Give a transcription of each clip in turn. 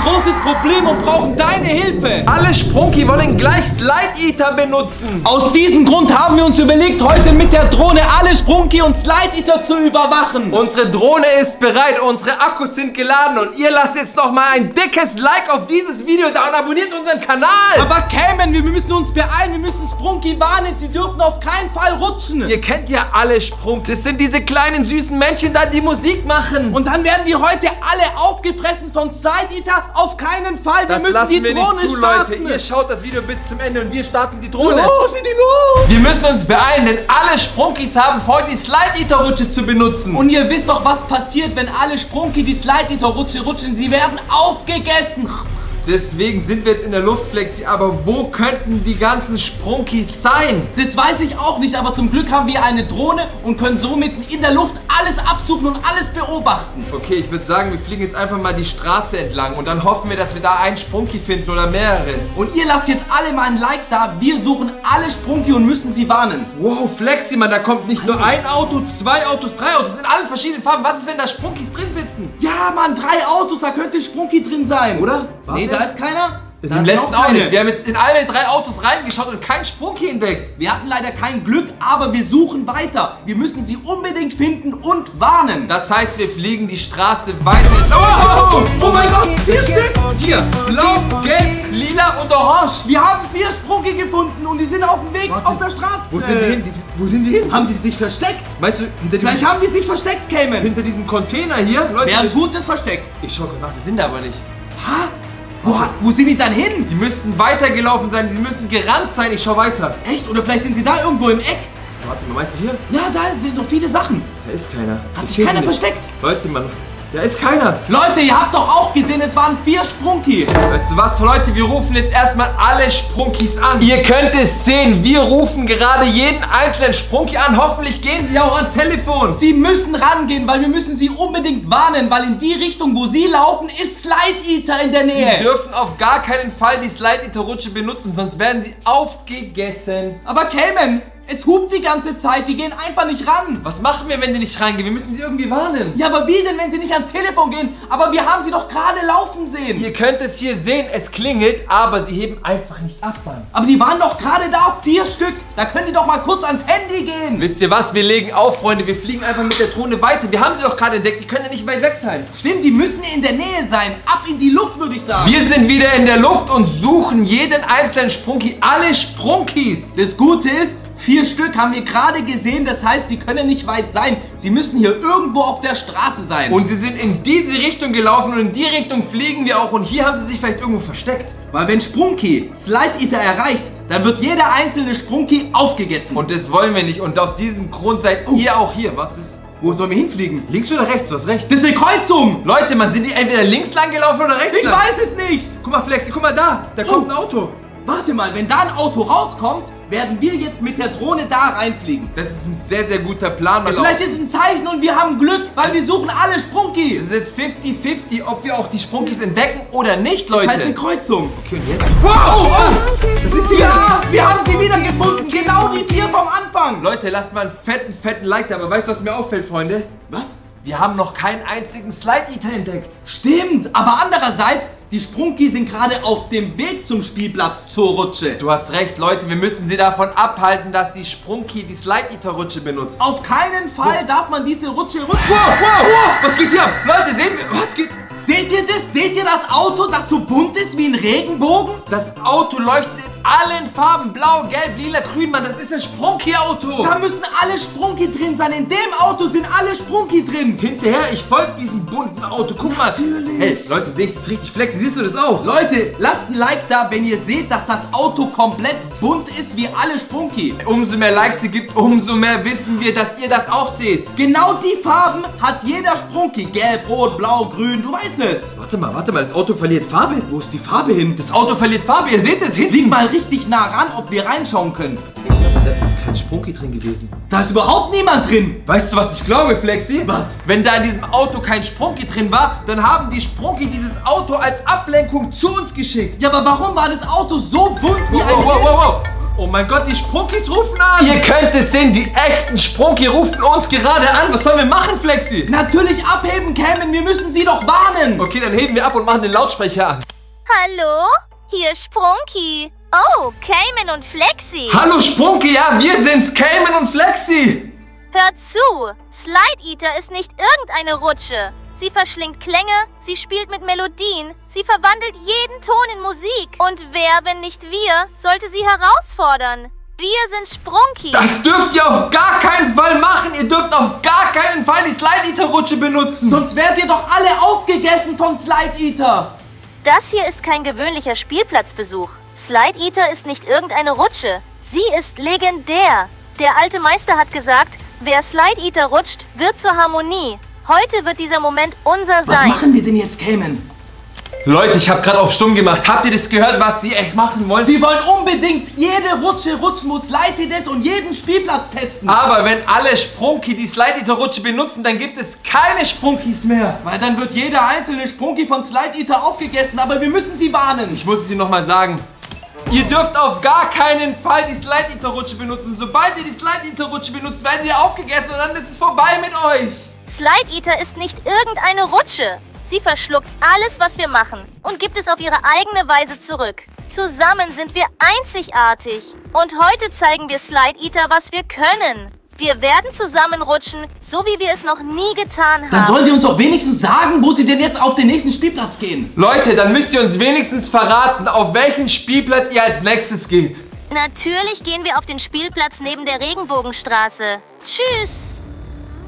großes Problem und brauchen deine Hilfe. Alle Sprunki wollen gleich Slide Eater benutzen. Aus diesem Grund haben wir uns überlegt, heute mit der Drohne alle Sprunki und Slide Eater zu überwachen. Unsere Drohne ist bereit, unsere Akkus sind geladen und ihr lasst jetzt noch mal ein dickes Like auf dieses Video da und abonniert unseren Kanal. Aber Cayman, wir müssen uns beeilen, wir müssen Sprunki warnen, sie dürfen auf keinen Fall rutschen. Ihr kennt ja alle Sprunki, das sind diese kleinen süßen Männchen da, die Musik machen. Und dann werden die heute alle aufgefressen von Slide Eater. Auf keinen Fall, wir müssen die Drohne starten. Leute, ihr schaut das Video bis zum Ende und wir starten die Drohne. Los, los! Wir müssen uns beeilen, denn alle Sprunkis haben vor, die Slide Eater Rutsche zu benutzen. Und ihr wisst doch, was passiert, wenn alle Sprunki die Slide Eater Rutsche rutschen. Sie werden aufgegessen. Deswegen sind wir jetzt in der Luft, Flexi. Aber wo könnten die ganzen Sprunkis sein? Das weiß ich auch nicht, aber zum Glück haben wir eine Drohne und können somit in der Luft alles absuchen und alles beobachten. Okay, ich würde sagen, wir fliegen jetzt einfach mal die Straße entlang und dann hoffen wir, dass wir da einen Sprunki finden oder mehrere. Und ihr lasst jetzt alle mal ein Like da. Wir suchen alle Sprunki und müssen sie warnen. Wow, Flexi, Mann, da kommt nicht nur ein Auto, 2 Autos, 3 Autos in allen verschiedenen Farben. Was ist, wenn da Sprunkis drin sitzen? Ja, Mann, 3 Autos, da könnte Sprunki drin sein. Oder? Nee, da ist keiner. Im letzten auch nicht. Wir haben jetzt in alle 3 Autos reingeschaut und keinen Sprunki entdeckt. Wir hatten leider kein Glück, aber wir suchen weiter. Wir müssen sie unbedingt finden und warnen. Das heißt, wir fliegen die Straße weiter. Oh mein Gott, 4 Stück. Hier, blau, gelb, lila und orange. Wir haben 4 Sprunki gefunden und die sind auf dem Weg auf der Straße. Wo sind die hin? Wo sind die hin? Haben die sich versteckt? Meinst du, Vielleicht haben die sich versteckt, Cayman. Hinter diesem Container hier? Leute, wäre ein gutes Versteck. Ich schau gerade nach, die sind aber nicht. Ha? Wo sind die dann hin? Die müssten weitergelaufen sein, die müssten gerannt sein. Ich schau weiter. Echt? Oder vielleicht sind sie da irgendwo im Eck? Warte mal, meinst du hier? Ja, da sind doch viele Sachen. Da ist keiner. Hat sich keiner versteckt? Leute, Mann, da ist keiner. Leute, ihr habt doch auch gesehen, es waren 4 Sprunki. Weißt du was, Leute, wir rufen jetzt erstmal alle Sprunkis an. Ihr könnt es sehen, wir rufen gerade jeden einzelnen Sprunki an. Hoffentlich gehen sie auch ans Telefon. Sie müssen rangehen, weil wir müssen sie unbedingt warnen, weil in die Richtung, wo sie laufen, ist Slide Eater in der Nähe. Sie dürfen auf gar keinen Fall die Slide Eater Rutsche benutzen, sonst werden sie aufgegessen. Aber Cayman, es hupt die ganze Zeit, die gehen einfach nicht ran. Was machen wir, wenn die nicht reingehen? Wir müssen sie irgendwie warnen. Ja, aber wie denn, wenn sie nicht ans Telefon gehen? Aber wir haben sie doch gerade laufen sehen. Ihr könnt es hier sehen, es klingelt, aber sie heben einfach nicht ab, Mann. Aber die waren doch gerade da, 4 Stück. Da könnt ihr doch mal kurz ans Handy gehen. Wisst ihr was, wir legen auf, Freunde. Wir fliegen einfach mit der Drohne weiter. Wir haben sie doch gerade entdeckt, die können ja nicht weit weg sein. Stimmt, die müssen in der Nähe sein. Ab in die Luft, würde ich sagen. Wir sind wieder in der Luft und suchen jeden einzelnen Sprunki, alle Sprunkis. Das Gute ist, 4 Stück haben wir gerade gesehen, das heißt, sie können nicht weit sein. Sie müssen hier irgendwo auf der Straße sein. Und sie sind in diese Richtung gelaufen und in die Richtung fliegen wir auch. Und hier haben sie sich vielleicht irgendwo versteckt. Weil wenn Sprunki Slide Eater erreicht, dann wird jeder einzelne Sprunki aufgegessen. Und das wollen wir nicht. Und aus diesem Grund seid ihr auch hier. Was ist? Wo sollen wir hinfliegen? Links oder rechts? Du hast recht. Das ist eine Kreuzung. Leute, man, sind die entweder links lang gelaufen oder rechts lang? Ich weiß es nicht. Guck mal, Flexi, guck mal da. Da kommt ein Auto. Warte mal, wenn da ein Auto rauskommt, werden wir jetzt mit der Drohne da reinfliegen. Das ist ein sehr, sehr guter Plan. Ja, vielleicht ist es ein Zeichen und wir haben Glück, weil wir suchen alle Sprunki. Das ist jetzt 50-50, ob wir auch die Sprunkis entdecken oder nicht, Leute. Das ist halt eine Kreuzung. Okay, und jetzt? Wow! Da sind sie. Ja, wir haben sie wieder gefunden. Genau wie wir vom Anfang. Leute, lasst mal einen fetten Like da. Aber weißt du, was mir auffällt, Freunde? Was? Wir haben noch keinen einzigen Slide Eater entdeckt. Stimmt, aber andererseits, die Sprunki sind gerade auf dem Weg zum Spielplatz zur Rutsche. Du hast recht, Leute, wir müssen sie davon abhalten, dass die Sprunki die Slide Eater Rutsche benutzt. Auf keinen Fall darf man diese Rutsche rutschen. Wow, was geht hier ab? Leute, sehen wir, was geht? Seht ihr das? Seht ihr das Auto, das so bunt ist wie ein Regenbogen? Das Auto leuchtet in allen Farben. Blau, gelb, lila, grün, Mann. Das ist ein Sprunki-Auto. Da müssen alle Sprunki drin sein. In dem Auto sind alle Sprunki drin. Hinterher, ich folge diesem bunten Auto. Guck mal. Natürlich. Hey, Leute, sehe ich das richtig flexi? Siehst du das auch? Leute, lasst ein Like da, wenn ihr seht, dass das Auto komplett bunt ist wie alle Sprunki. Umso mehr Likes ihr gibt, umso mehr wissen wir, dass ihr das auch seht. Genau die Farben hat jeder Sprunki. Gelb, rot, blau, grün. Du weißt es. Warte mal. Das Auto verliert Farbe. Wo ist die Farbe hin? Das Auto verliert Farbe. Ihr seht es hinten. Flieg mal richtig nah ran, ob wir reinschauen können. Da ist kein Sprunki drin gewesen. Da ist überhaupt niemand drin. Weißt du, was ich glaube, Flexi? Was? Wenn da in diesem Auto kein Sprunki drin war, dann haben die Sprunki dieses Auto als Ablenkung zu uns geschickt. Ja, aber warum war das Auto so bunt wie ein wow. Oh mein Gott, die Sprunkis rufen an. Ihr könnt es sehen, die echten Sprunki rufen uns gerade an. Was sollen wir machen, Flexi? Natürlich abheben, Cayman. Wir müssen sie doch warnen. Okay, dann heben wir ab und machen den Lautsprecher an. Hallo? Hier Sprunki. Oh, Cayman und Flexi. Hallo Sprunki, ja, wir sind's, Cayman und Flexi. Hört zu, Slide Eater ist nicht irgendeine Rutsche. Sie verschlingt Klänge, sie spielt mit Melodien, sie verwandelt jeden Ton in Musik. Und wer, wenn nicht wir, sollte sie herausfordern? Wir sind Sprunki. Das dürft ihr auf gar keinen Fall machen. Ihr dürft auf gar keinen Fall die Slide Eater Rutsche benutzen. Sonst werdet ihr doch alle aufgegessen vom Slide Eater. Das hier ist kein gewöhnlicher Spielplatzbesuch. Slide Eater ist nicht irgendeine Rutsche. Sie ist legendär. Der alte Meister hat gesagt, wer Slide Eater rutscht, wird zur Harmonie. Heute wird dieser Moment unser sein. Was machen wir denn jetzt, Cayman? Leute, ich habe gerade auf stumm gemacht. Habt ihr das gehört, was die echt machen wollen? Sie wollen unbedingt jede Rutsche rutschen muss, Slide und jeden Spielplatz testen. Aber wenn alle Sprunki die Slide Eater Rutsche benutzen, dann gibt es keine Sprunkis mehr. Weil dann wird jeder einzelne Sprunki von Slide Eater aufgegessen, aber wir müssen sie warnen. Ich muss es Ihnen nochmal sagen. Ihr dürft auf gar keinen Fall die Slide Eater Rutsche benutzen. Sobald ihr die Slide Eater Rutsche benutzt, werdet ihr aufgegessen und dann ist es vorbei mit euch. Slide Eater ist nicht irgendeine Rutsche. Sie verschluckt alles, was wir machen und gibt es auf ihre eigene Weise zurück. Zusammen sind wir einzigartig. Und heute zeigen wir Slide Eater, was wir können. Wir werden zusammenrutschen, so wie wir es noch nie getan haben. Dann sollen die uns doch wenigstens sagen, wo sie denn jetzt auf den nächsten Spielplatz gehen. Leute, dann müsst ihr uns wenigstens verraten, auf welchen Spielplatz ihr als nächstes geht. Natürlich gehen wir auf den Spielplatz neben der Regenbogenstraße. Tschüss.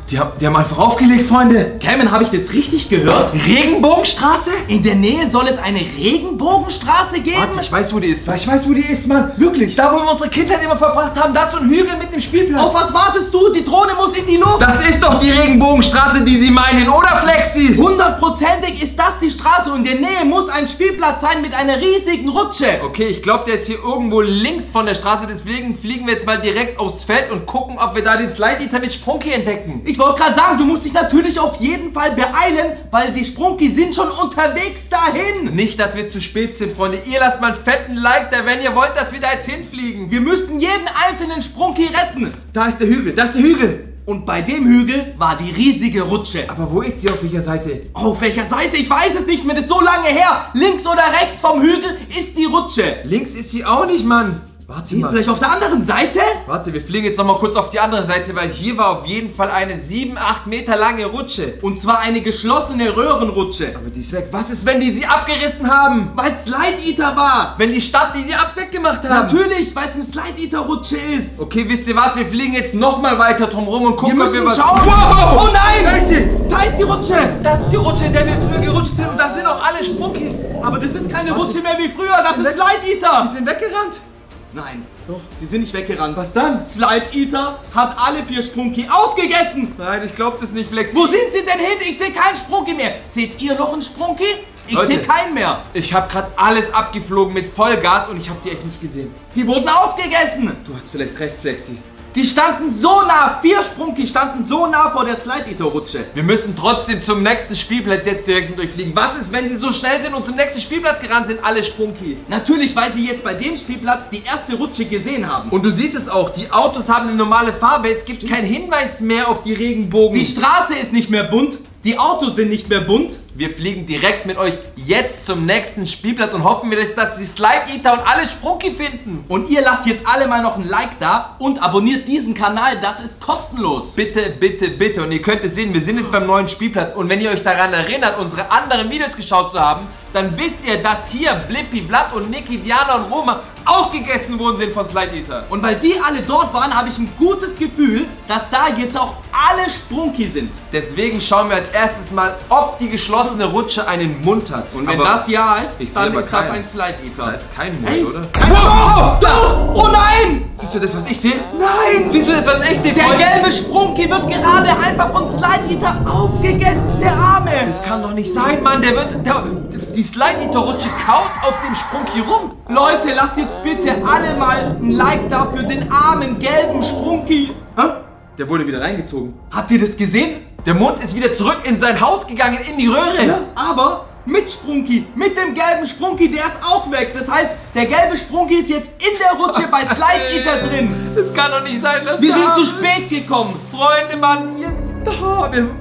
Die haben einfach aufgelegt, Freunde. Cayman, habe ich das richtig gehört? Regenbogenstraße? In der Nähe soll es eine Regenbogenstraße geben? Warte, ich weiß, wo die ist. Ich weiß, wo die ist, Mann. Wirklich. Da, wo wir unsere Kindheit immer verbracht haben. Da ist so ein Hügel mit dem Spielplatz. Auf was wartest du? Die Drohne muss in die Luft. Das ist doch die Regenbogenstraße, die Sie meinen, oder Flexi? 100%ig ist das die Straße und in der Nähe muss ein Spielplatz sein mit einer riesigen Rutsche. Okay, ich glaube, der ist hier irgendwo links von der Straße. Deswegen fliegen wir jetzt mal direkt aufs Feld und gucken, ob wir da den Slide Eater mit Sprunki entdecken. Ich wollte gerade sagen, du musst dich natürlich auf jeden Fall beeilen, weil die Sprunki sind schon unterwegs dahin. Nicht, dass wir zu spät sind, Freunde. Ihr lasst mal einen fetten Like da, wenn ihr wollt, dass wir da jetzt hinfliegen. Wir müssen jeden einzelnen Sprunki retten. Da ist der Hügel, das ist der Hügel. Und bei dem Hügel war die riesige Rutsche. Aber wo ist sie, auf welcher Seite? Auf welcher Seite? Ich weiß es nicht mehr, das ist so lange her. Links oder rechts vom Hügel ist die Rutsche. Links ist sie auch nicht, Mann. Warte mal. Vielleicht auf der anderen Seite? Warte, wir fliegen jetzt nochmal kurz auf die andere Seite, weil hier war auf jeden Fall eine 7, 8 Meter lange Rutsche. Und zwar eine geschlossene Röhrenrutsche. Aber die ist weg. Was ist, wenn die sie abgerissen haben? Weil es Slide Eater war. Wenn die Stadt die weggemacht haben? Natürlich, weil es eine Slide Eater Rutsche ist. Okay, wisst ihr was? Wir fliegen jetzt nochmal weiter drum rum und gucken, wir müssen ob wir was... schauen. Wow! Oh nein! Da ist sie! Da ist die Rutsche! Das ist die Rutsche, in der wir früher gerutscht sind und da sind auch alle Sprunkis. Aber das ist keine Rutsche mehr wie früher, das ist Slide Eater! Die sind weggerannt. Nein, doch, die sind nicht weggerannt. Was dann? Slide Eater hat alle 4 Sprunki aufgegessen! Nein, ich glaube das nicht, Flex. Wo sind sie denn hin? Ich sehe keinen Sprunki mehr. Seht ihr noch einen Sprunki? Ich sehe keinen mehr. Ich habe gerade alles abgeflogen mit Vollgas und ich habe die echt nicht gesehen. Die wurden aufgegessen! Du hast vielleicht recht, Flexi. Die standen so nah, 4 Sprunki standen so nah vor der Slide Eater Rutsche. Wir müssen trotzdem zum nächsten Spielplatz jetzt direkt durchfliegen. Was ist, wenn sie so schnell sind und zum nächsten Spielplatz gerannt sind, alle Sprunki? Natürlich, weil sie jetzt bei dem Spielplatz die erste Rutsche gesehen haben. Und du siehst es auch, die Autos haben eine normale Farbe. Es gibt keinen Hinweis mehr auf die Regenbogen. Die Straße ist nicht mehr bunt, die Autos sind nicht mehr bunt. Wir fliegen direkt mit euch jetzt zum nächsten Spielplatz und hoffen wir, dass die Slide Eater und alle Sprunki finden. Und ihr lasst jetzt alle mal noch ein Like da und abonniert diesen Kanal, das ist kostenlos. Bitte, bitte, bitte. Und ihr könnt es sehen, wir sind jetzt beim neuen Spielplatz. Und wenn ihr euch daran erinnert, unsere anderen Videos geschaut zu haben, dann wisst ihr, dass hier Blippi, Vlad und Niki, Diana und Roma auch gegessen worden sind von Slide Eater. Und weil die alle dort waren, habe ich ein gutes Gefühl, dass da jetzt auch alle Sprunki sind. Deswegen schauen wir als erstes mal, ob die geschlossene Rutsche einen Mund hat. Und wenn das ja ist, dann ist das ein Slide Eater. Da ist kein Mund, hey, oder? Wow! Doch! Oh nein! Siehst du das, was ich sehe? Nein! Siehst du das, was ich sehe? Der gelbe Sprunki wird gerade einfach von Slide Eater aufgegessen, der Arme! Das kann doch nicht sein, Mann. Die Slide Eater Rutsche kaut auf dem Sprunki rum. Leute, lasst jetzt bitte alle mal ein Like da für den armen gelben Sprunki. Hä? Der wurde wieder reingezogen. Habt ihr das gesehen? Der Mund ist wieder zurück in sein Haus gegangen, in die Röhre. Ja, aber mit Sprunki, mit dem gelben Sprunki, der ist auch weg. Das heißt, der gelbe Sprunki ist jetzt in der Rutsche bei Slide Eater drin. Das kann doch nicht sein, dass Wir sind zu spät gekommen. Freunde, Mann,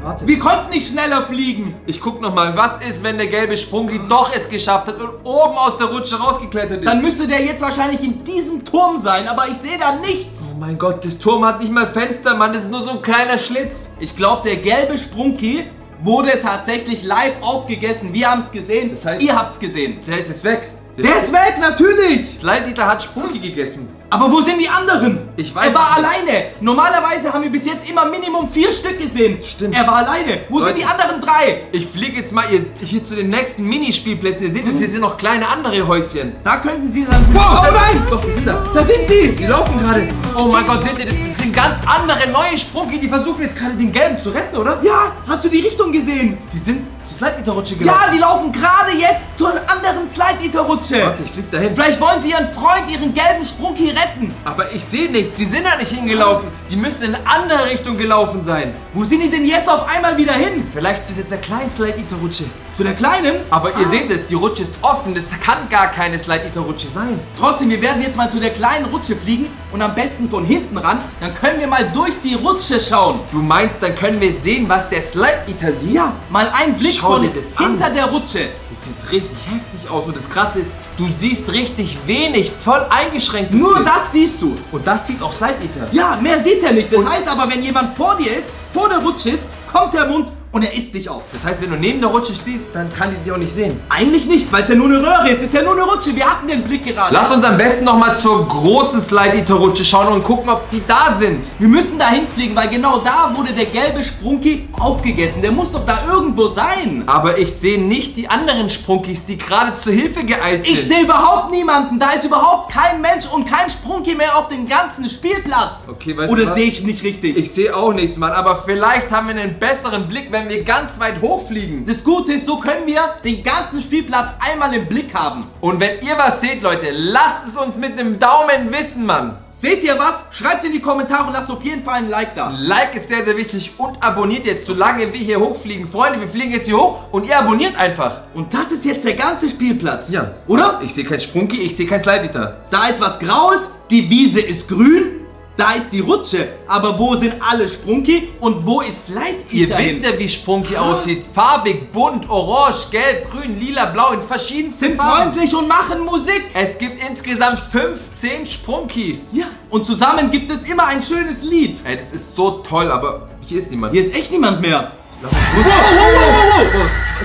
warte. Wir konnten nicht schneller fliegen. Ich guck nochmal, was ist, wenn der gelbe Sprunki doch es geschafft hat und oben aus der Rutsche rausgeklettert ist? Dann müsste der jetzt wahrscheinlich in diesem Turm sein, aber ich sehe da nichts. Oh mein Gott, das Turm hat nicht mal Fenster, Mann, das ist nur so ein kleiner Schlitz. Ich glaube, der gelbe Sprunki wurde tatsächlich live aufgegessen. Wir haben es gesehen, Das heißt- ihr habt es gesehen. Der ist jetzt weg. Der ist weg, natürlich. Slide Eater hat Sprunki gegessen. Aber wo sind die anderen? Ich weiß Er war es nicht. alleine. Normalerweise haben wir bis jetzt immer Minimum 4 Stück gesehen. Stimmt. Er war alleine. Wo Leute. sind die anderen 3? Ich fliege jetzt mal hier zu den nächsten Minispielplätzen. Ihr seht es, hier sind noch kleine andere Häuschen. Da könnten sie dann... Wow, oh nein! Doch, die sind da. Da sind sie! Die laufen gerade. Oh mein Gott, seht ihr, das sind ganz andere neue Sprunki. Die versuchen jetzt gerade den gelben zu retten, oder? Ja, hast du die Richtung gesehen? Die sind zur Slide Eater Rutsche gelaufen. Ja, die laufen gerade jetzt zur anderen Slide Eater Rutsche. Warte, ich flieg dahin. Vielleicht wollen sie ihren Freund, ihren gelben Sprunki retten. Aber ich sehe nichts. Die sind da nicht hingelaufen. Die müssen in eine andere Richtung gelaufen sein. Wo sind die denn jetzt auf einmal wieder hin? Vielleicht zu dieser kleinen Slide Eater Rutsche. Zu der kleinen? Aber ihr seht es, die Rutsche ist offen. Das kann gar keine Slide Eater Rutsche sein. Trotzdem, wir werden jetzt mal zu der kleinen Rutsche fliegen und am besten von hinten ran. Dann können wir mal durch die Rutsche schauen. Du meinst, dann können wir sehen, was der Slide Eater sieht? Ja, mal einen Blick Schau von dir das an. hinter der Rutsche. Das sieht richtig heftig aus. Und das Krasse ist, du siehst richtig wenig, voll eingeschränkt. Nur das siehst du. Und das sieht auch Slide Eater. Ja, mehr sieht er nicht. Das heißt aber, wenn jemand vor dir ist, vor der Rutsche ist, kommt der Mund und er isst dich auf. Das heißt, wenn du neben der Rutsche stehst, dann kann die dich auch nicht sehen. Eigentlich nicht, weil es ja nur eine Röhre ist. Es ist ja nur eine Rutsche. Wir hatten den Blick gerade. Lass uns am besten nochmal zur großen Slide Eater Rutsche schauen und gucken, ob die da sind. Wir müssen da hinfliegen, weil genau da wurde der gelbe Sprunki aufgegessen. Der muss doch da irgendwo sein. Aber ich sehe nicht die anderen Sprunkis, die gerade zur Hilfe geeilt sind. Ich sehe überhaupt niemanden. Da ist überhaupt kein Mensch und kein Sprunki mehr auf dem ganzen Spielplatz. Okay, weißt du Oder was? sehe ich nicht richtig? Ich sehe auch nichts, Mann. Aber vielleicht haben wir einen besseren Blick, wenn wir ganz weit hochfliegen. Das Gute ist, so können wir den ganzen Spielplatz einmal im Blick haben. Und wenn ihr was seht, Leute, lasst es uns mit einem Daumen wissen, Mann. Seht ihr was? Schreibt es in die Kommentare und lasst auf jeden Fall ein Like da. Ein Like ist sehr, sehr wichtig und abonniert jetzt, solange wir hier hochfliegen. Freunde, wir fliegen jetzt hier hoch und ihr abonniert einfach. Und das ist jetzt der ganze Spielplatz. Ja. Oder? Ich sehe kein Sprunki, ich sehe kein Slide Eater. Da ist was Graues, die Wiese ist grün, da ist die Rutsche. Aber wo sind alle Sprunki und wo ist Slide Ihr Eater hin? wisst ja, wie Sprunki aussieht. Farbig, bunt, orange, gelb, grün, lila, blau, in verschiedensten Sind Farben. freundlich und machen Musik. Es gibt insgesamt 15 Sprunkis. Ja. Und zusammen gibt es immer ein schönes Lied. Ey, das ist so toll, aber hier ist niemand. Hier ist echt niemand mehr.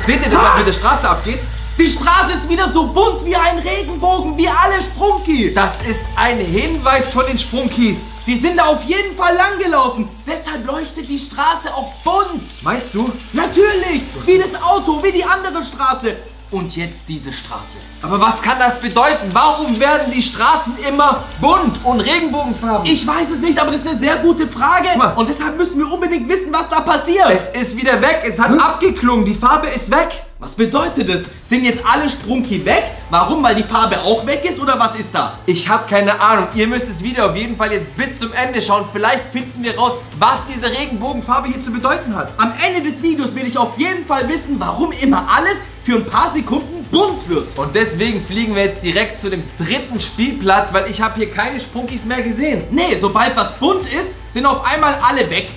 Seht ihr das, was mit der Straße abgeht? Die Straße ist wieder so bunt wie ein Regenbogen, wie alle Sprunkis. Das ist ein Hinweis von den Sprunkis. Die sind da auf jeden Fall lang gelaufen. Deshalb leuchtet die Straße auch bunt. Meinst du? Natürlich, wie das Auto, wie die andere Straße. Und jetzt diese Straße. Aber was kann das bedeuten? Warum werden die Straßen immer bunt und regenbogenfarben? Ich weiß es nicht, aber das ist eine sehr gute Frage. mal. Und deshalb müssen wir unbedingt wissen, was da passiert. Es ist wieder weg, es hat abgeklungen, die Farbe ist weg. Was bedeutet das? Sind jetzt alle Sprunki weg? Warum? Weil die Farbe auch weg ist oder was ist da? Ich habe keine Ahnung. Ihr müsst es wieder auf jeden Fall jetzt bis zum Ende schauen. Vielleicht finden wir raus, was diese Regenbogenfarbe hier zu bedeuten hat. Am Ende des Videos will ich auf jeden Fall wissen, warum immer alles für ein paar Sekunden bunt wird. Und deswegen fliegen wir jetzt direkt zu dem dritten Spielplatz, weil ich habe hier keine Sprunkis mehr gesehen. Nee, sobald was bunt ist, sind auf einmal alle weg.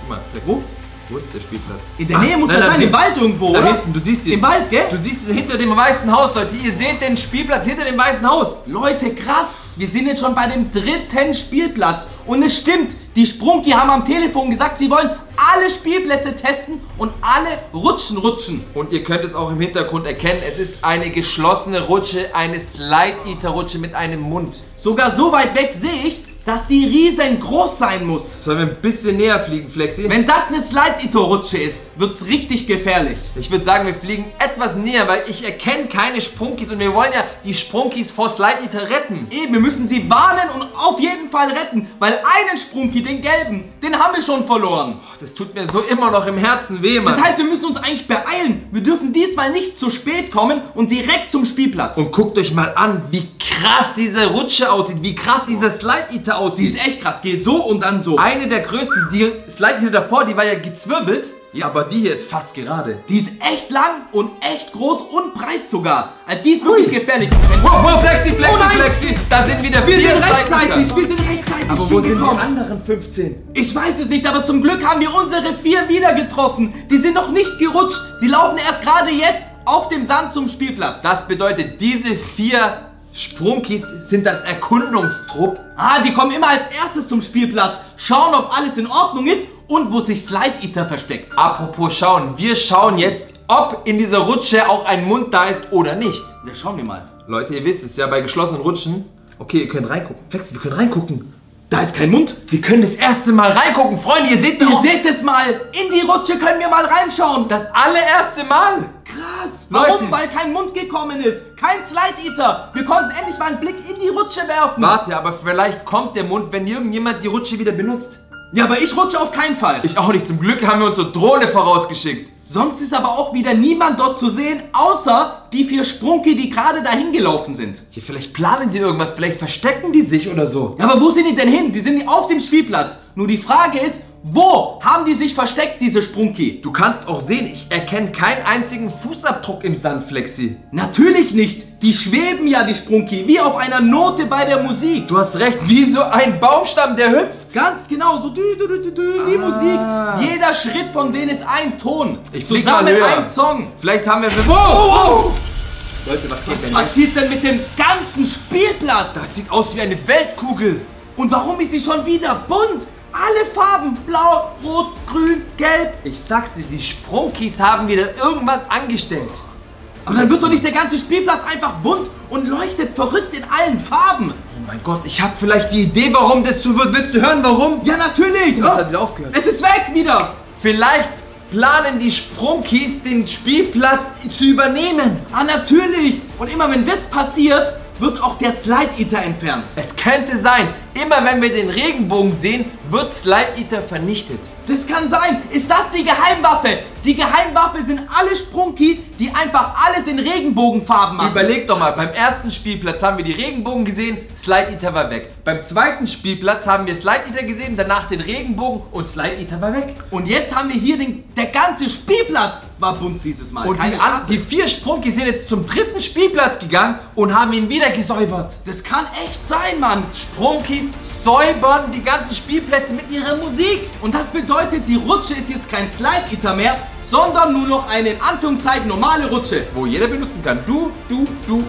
Guck mal, Wo? Wo ist der Spielplatz? In der Nähe muss nein, das nein, sein, im Wald irgendwo, Da oder? hinten, du siehst ihn. Im Wald, gell? Du siehst ihn hinter dem weißen Haus, Leute. Ihr seht den Spielplatz hinter dem weißen Haus. Leute, krass. Wir sind jetzt schon bei dem dritten Spielplatz. Und es stimmt, die Sprunki haben am Telefon gesagt, sie wollen alle Spielplätze testen und alle rutschen. Und ihr könnt es auch im Hintergrund erkennen. Es ist eine geschlossene Rutsche, eine Slide-Eater-Rutsche mit einem Mund. Sogar so weit weg sehe ich, dass die riesengroß sein muss. Sollen wir ein bisschen näher fliegen, Flexi? Wenn das eine Slide-Eater-Rutsche ist, wird es richtig gefährlich. Ich würde sagen, wir fliegen etwas näher, weil ich erkenne keine Sprunkis und wir wollen ja die Sprunkis vor Slide-Eater retten. Eben, wir müssen sie warnen und auf jeden Fall retten, weil einen Sprunki, den gelben, den haben wir schon verloren. Das tut mir so immer noch im Herzen weh, Mann. Das heißt, wir müssen uns eigentlich beeilen. Wir dürfen diesmal nicht zu spät kommen und direkt zum Spielplatz. Und guckt euch mal an, wie krass diese Rutsche aussieht, wie krass dieser Slide-Eater die aussieht. ist echt krass, geht so und dann so. Eine der größten, die Slide-Eater davor, die war ja gezwirbelt. Ja, aber die hier ist fast gerade. Die ist echt lang und echt groß und breit sogar. Also die ist wirklich gefährlich. Wow, Flexi, Flexi. Da sind wieder Wir 4 sind rechtzeitig, wir Slide-Eater. sind rechtzeitig Aber wo sind die hingekommen. anderen 15? Ich weiß es nicht, aber zum Glück haben wir unsere 4 wieder getroffen. Die sind noch nicht gerutscht. Die laufen erst gerade jetzt auf dem Sand zum Spielplatz. Das bedeutet, diese 4 Sprunkis sind das Erkundungstrupp. Ah, die kommen immer als erstes zum Spielplatz. Schauen, ob alles in Ordnung ist und wo sich Slide Eater versteckt. Apropos schauen, wir schauen jetzt, ob in dieser Rutsche auch ein Mund da ist oder nicht. Ja, schauen wir mal. Leute, ihr wisst es ja, bei geschlossenen Rutschen. Okay, ihr könnt reingucken. Flexi, wir können reingucken. Da ist kein Mund. Wir können das erste Mal reingucken, Freunde. Ihr seht Ihr doch. seht es mal. In die Rutsche können wir mal reinschauen. Das allererste Mal. Krass. Leute. Warum? Weil kein Mund gekommen ist. Kein Slide Eater. Wir konnten endlich mal einen Blick in die Rutsche werfen. Warte, aber vielleicht kommt der Mund, wenn irgendjemand die Rutsche wieder benutzt. Ja, aber ich rutsche auf keinen Fall. Ich auch nicht. Zum Glück haben wir unsere Drohne vorausgeschickt. Sonst ist aber auch wieder niemand dort zu sehen, außer die 4 Sprunki, die gerade dahin gelaufen sind. Hier, vielleicht planen die irgendwas. Vielleicht verstecken die sich oder so. Ja, aber wo sind die denn hin? Die sind auf dem Spielplatz. Nur die Frage ist, wo haben die sich versteckt, diese Sprunki? Du kannst auch sehen, ich erkenne keinen einzigen Fußabdruck im Sand, Flexi. Natürlich nicht. Die schweben ja, die Sprunki, wie auf einer Note bei der Musik. Du hast recht, wie so ein Baumstamm, der hüpft. Ganz genau, so wie Musik. Jeder Schritt von denen ist ein Ton. Ich flieg Zusammen mal höher. ein Song. Vielleicht haben wir... Wow! Leute, was geht denn Was jetzt? passiert denn mit dem ganzen Spielplatz? Das sieht aus wie eine Weltkugel. Und warum ist sie schon wieder bunt? Alle Farben, blau, rot, grün, gelb. Ich sag's dir, die Sprunkis haben wieder irgendwas angestellt. Aber dann wird doch nicht der ganze Spielplatz einfach bunt und leuchtet verrückt in allen Farben. Oh mein Gott, ich habe vielleicht die Idee, warum das so wird. Willst du hören, warum? Ja, natürlich. Das hat wieder aufgehört. Es ist weg wieder. Vielleicht planen die Sprunkis, den Spielplatz zu übernehmen. Ah, natürlich. Und immer wenn das passiert, wird auch der Slide Eater entfernt. Es könnte sein, immer wenn wir den Regenbogen sehen, wird Slide Eater vernichtet. Das kann sein. Ist das die Geheimwaffe? Die Geheimwaffe sind alle Sprunki, die einfach alles in Regenbogenfarben machen. Überleg doch mal, beim ersten Spielplatz haben wir die Regenbogen gesehen, Slide Eater war weg. Beim zweiten Spielplatz haben wir Slide Eater gesehen, danach den Regenbogen und Slide Eater war weg. Und jetzt haben wir hier der ganze Spielplatz war bunt dieses Mal. Und Keine die 4 Sprunki sind jetzt zum 3. Spielplatz gegangen und haben ihn wieder gesäubert. Das kann echt sein, Mann. Sprunkis säubern die ganzen Spielplätze mit ihrer Musik. Und das bedeutet, die Rutsche ist jetzt kein Slide Eater mehr, sondern nur noch eine in Anführungszeichen normale Rutsche. Wo jeder benutzen kann. Du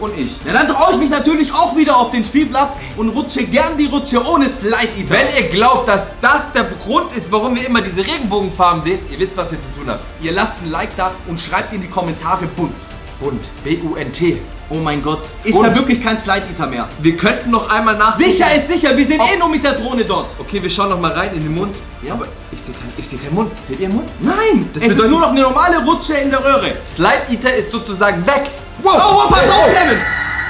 und ich. Na, dann traue ich mich natürlich auch wieder auf den Spielplatz und rutsche gern die Rutsche ohne Slide Eater. Wenn ihr glaubt, dass das der Grund ist, warum wir immer diese Regenbogenfarben sehen, ihr wisst, was ihr zu tun habt. Ihr lasst ein Like da und schreibt in die Kommentare bunt. Bunt. B-U-N-T. Oh mein Gott, ist Bunt. da wirklich kein Slide Eater mehr? Wir könnten noch einmal nachgucken. Sicher ist sicher, wir sind eh nur mit der Drohne dort. Okay, wir schauen noch mal rein in den Mund. Ja. Aber ich sehe keinen Mund. Seht ihr einen Mund? Nein, Das es ist bedeutet- nur noch eine normale Rutsche in der Röhre. Slide Eater ist sozusagen weg. Wow, wow, pass auf, Kevin!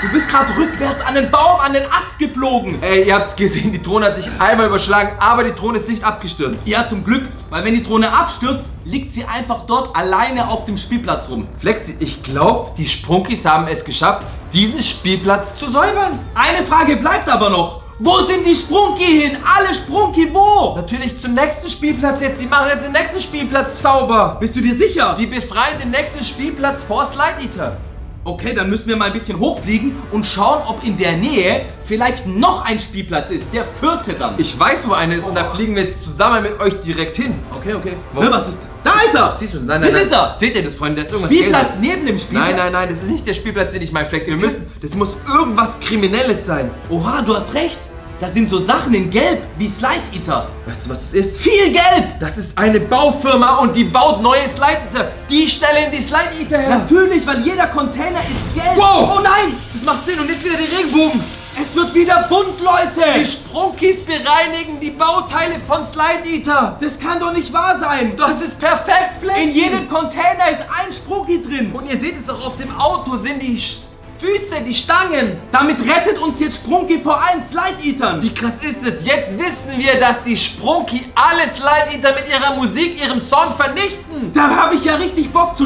Du bist gerade rückwärts an den Baum, an den Ast geflogen. Ey, ihr habt's gesehen, die Drohne hat sich einmal überschlagen, aber die Drohne ist nicht abgestürzt. Ja, zum Glück, weil wenn die Drohne abstürzt, liegt sie einfach dort alleine auf dem Spielplatz rum. Flexi, ich glaube, die Sprunkis haben es geschafft, diesen Spielplatz zu säubern. Eine Frage bleibt aber noch. Wo sind die Sprunki hin? Alle Sprunki, wo? Natürlich zum nächsten Spielplatz jetzt. Sie machen jetzt den nächsten Spielplatz sauber. Bist du dir sicher? Die befreien den nächsten Spielplatz vor Slide Eater. Okay, dann müssen wir mal ein bisschen hochfliegen und schauen, ob in der Nähe vielleicht noch ein Spielplatz ist. Der 4. dann. Ich weiß, wo einer ist und da fliegen wir jetzt zusammen mit euch direkt hin. Okay, okay. Wo? Was ist? Da ist er! Siehst du? Nein, Das ist er! Seht ihr das, Freunde? Da ist irgendwas Spielplatz Gelbes. neben dem Spielplatz? Nein, das ist nicht der Spielplatz, den ich meine, Flexi. Das muss irgendwas Kriminelles sein. Oha, du hast recht. Da sind so Sachen in Gelb, wie Slide Eater. Weißt du, was es ist? Viel Gelb! Das ist eine Baufirma und die baut neue Slide Eater. Die stellen die Slide Eater her. Natürlich, weil jeder Container ist gelb. Wow! Oh nein! Das macht Sinn und jetzt wieder die Regenbogen. Es wird wieder bunt, Die Leute! Sprunkis bereinigen die Bauteile von Slide Eater. Das kann doch nicht wahr sein! Das ist perfekt, Flexi. In jedem Container ist ein Sprunki drin. Und ihr seht es auch auf dem Auto, sind die Füße, die Stangen. Damit rettet uns jetzt Sprunki vor allen Slide Eatern. Wie krass ist es? Jetzt wissen wir, dass die Sprunki alle Slide Eater mit ihrer Musik, ihrem Song vernichten. Da habe ich ja richtig Bock zu